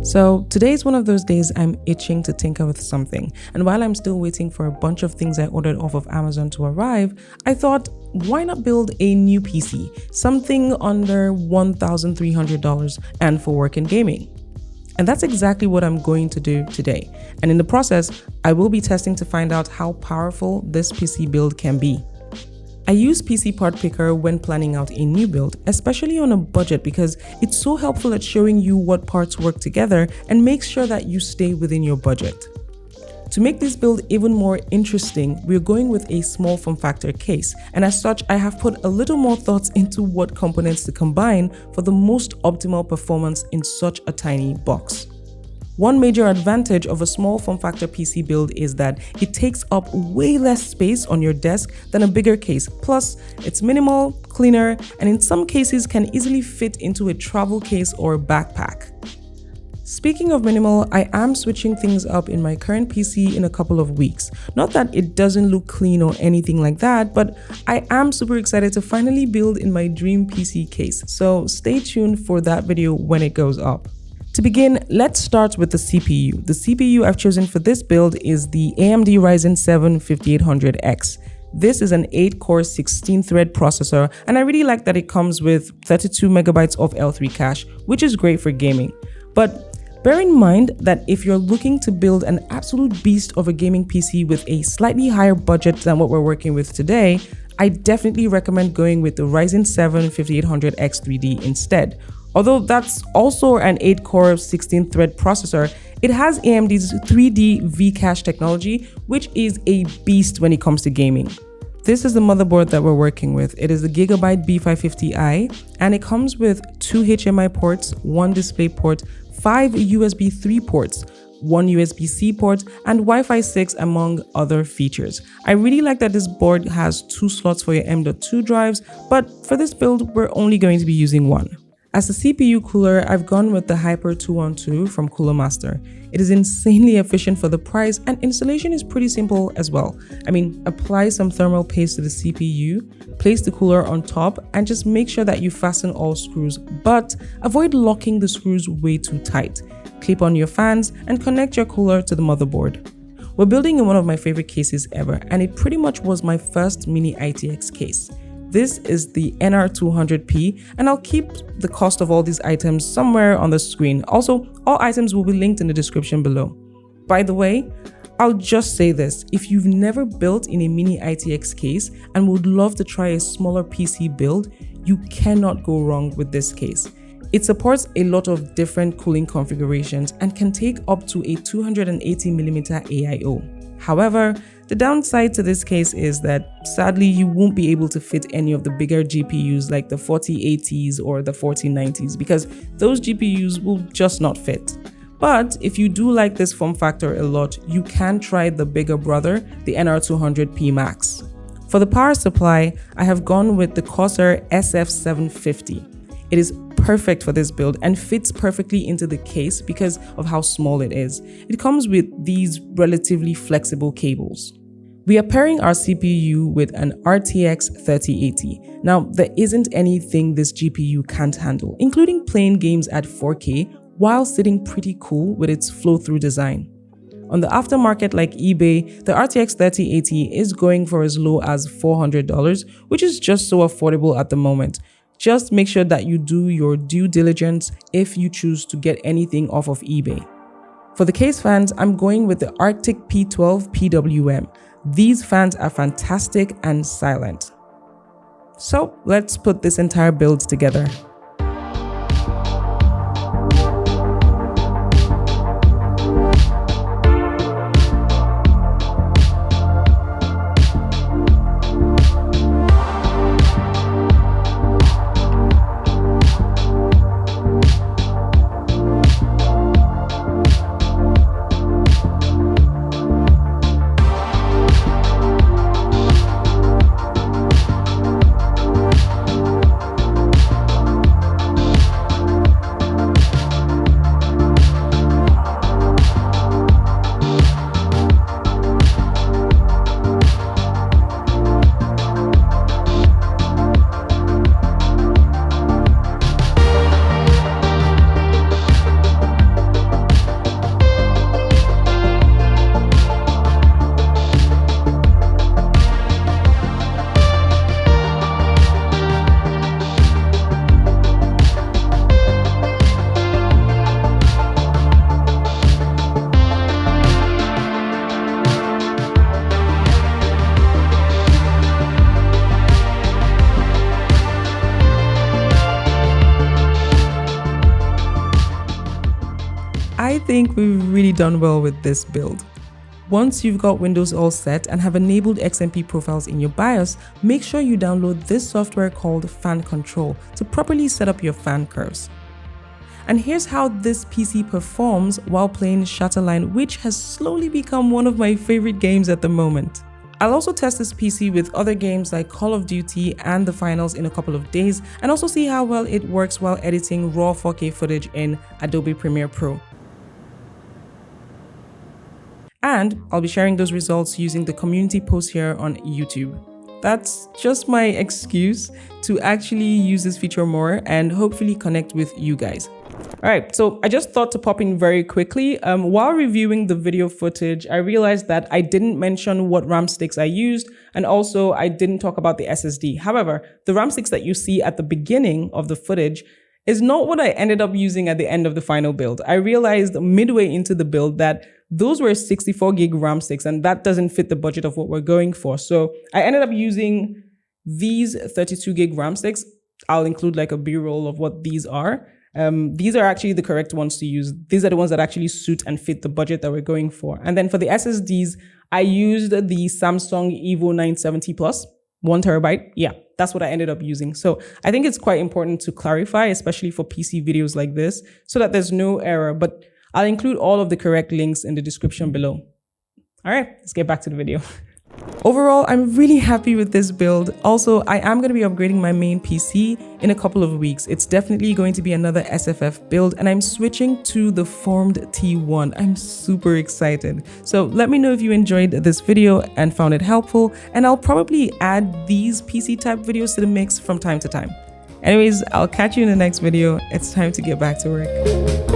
So today is one of those days I'm itching to tinker with something. And while I'm still waiting for a bunch of things I ordered off of Amazon to arrive, I thought, why not build a new PC? Something under $1,300 and for work and gaming. And that's exactly what I'm going to do today. And in the process, I will be testing to find out how powerful this PC build can be. I use PC Part Picker when planning out a new build, especially on a budget, because it's so helpful at showing you what parts work together and makes sure that you stay within your budget. To make this build even more interesting, we're going with a small form factor case, and as such, I have put a little more thoughts into what components to combine for the most optimal performance in such a tiny box. One major advantage of a small form factor PC build is that it takes up way less space on your desk than a bigger case. Plus, it's minimal, cleaner, and in some cases can easily fit into a travel case or backpack. Speaking of minimal, I am switching things up in my current PC in a couple of weeks. Not that it doesn't look clean or anything like that, but I am super excited to finally build in my dream PC case. So stay tuned for that video when it goes up. To begin, let's start with the CPU. The CPU I've chosen for this build is the AMD Ryzen 7 5800X. This is an 8-core 16-thread processor, and I really like that it comes with 32 megabytes of L3 cache, which is great for gaming. But bear in mind that if you're looking to build an absolute beast of a gaming PC with a slightly higher budget than what we're working with today, I definitely recommend going with the Ryzen 7 5800X 3D instead. Although that's also an 8-core 16-thread processor, it has AMD's 3D V-Cache technology, which is a beast when it comes to gaming. This is the motherboard that we're working with. It is the Gigabyte B550i, and it comes with 2 HDMI ports, 1 DisplayPort, 5 USB 3 ports, 1 USB-C port, and Wi-Fi 6 among other features. I really like that this board has 2 slots for your M.2 drives, but for this build, we're only going to be using 1. As a CPU cooler, I've gone with the Hyper 212 from Cooler Master. It is insanely efficient for the price, and installation is pretty simple as well. Apply some thermal paste to the CPU, place the cooler on top, and just make sure that you fasten all screws, but avoid locking the screws way too tight. Clip on your fans and connect your cooler to the motherboard. We're building in one of my favorite cases ever, and it pretty much was my first Mini-ITX case. This is the NR200P, and I'll keep the cost of all these items somewhere on the screen. Also, all items will be linked in the description below. By the way, I'll just say this, if you've never built in a Mini-ITX case and would love to try a smaller PC build, you cannot go wrong with this case. It supports a lot of different cooling configurations and can take up to a 280mm AIO. However, the downside to this case is that sadly you won't be able to fit any of the bigger GPUs like the 4080s or the 4090s because those GPUs will just not fit. But if you do like this form factor a lot, you can try the bigger brother, the NR200P Max. For the power supply, I have gone with the Corsair SF750. It is perfect for this build and fits perfectly into the case because of how small it is. It comes with these relatively flexible cables. We are pairing our CPU with an RTX 3080. Now, there isn't anything this GPU can't handle, including playing games at 4K while sitting pretty cool with its flow-through design. On the aftermarket like eBay, the RTX 3080 is going for as low as $400, which is just so affordable at the moment. Just make sure that you do your due diligence if you choose to get anything off of eBay. For the case fans, I'm going with the Arctic P12 PWM. These fans are fantastic and silent. So let's put this entire build together. think we've really done well with this build. Once you've got Windows all set and have enabled XMP profiles in your BIOS, make sure you download this software called Fan Control to properly set up your fan curves. And here's how this PC performs while playing Shatterline, which has slowly become one of my favorite games at the moment. I'll also test this PC with other games like Call of Duty and the finals in a couple of days, and also see how well it works while editing raw 4K footage in Adobe Premiere Pro. And I'll be sharing those results using the community post here on YouTube. That's just my excuse to actually use this feature more and hopefully connect with you guys. All right, so I just thought to pop in very quickly. While reviewing the video footage, I realized that I didn't mention what RAM sticks I used, and also I didn't talk about the SSD. However, the RAM sticks that you see at the beginning of the footage is not what I ended up using at the end of the final build. I realized midway into the build that those were 64 gig RAM sticks, and that doesn't fit the budget of what we're going for. So I ended up using these 32 gig RAM sticks. I'll include like a B-roll of what these are. These are actually the correct ones to use. These are the ones that actually suit and fit the budget that we're going for. And then for the SSDs, I used the Samsung Evo 970 Plus, 1 terabyte. Yeah, that's what I ended up using. So I think it's quite important to clarify, especially for PC videos like this, so that there's no error. But I'll include all of the correct links in the description below. All right, let's get back to the video. Overall, I'm really happy with this build. Also, I am going to be upgrading my main PC in a couple of weeks. It's definitely going to be another SFF build, and I'm switching to the Formed T1. I'm super excited. So let me know if you enjoyed this video and found it helpful, and I'll probably add these PC type videos to the mix from time to time. Anyways, I'll catch you in the next video. It's time to get back to work.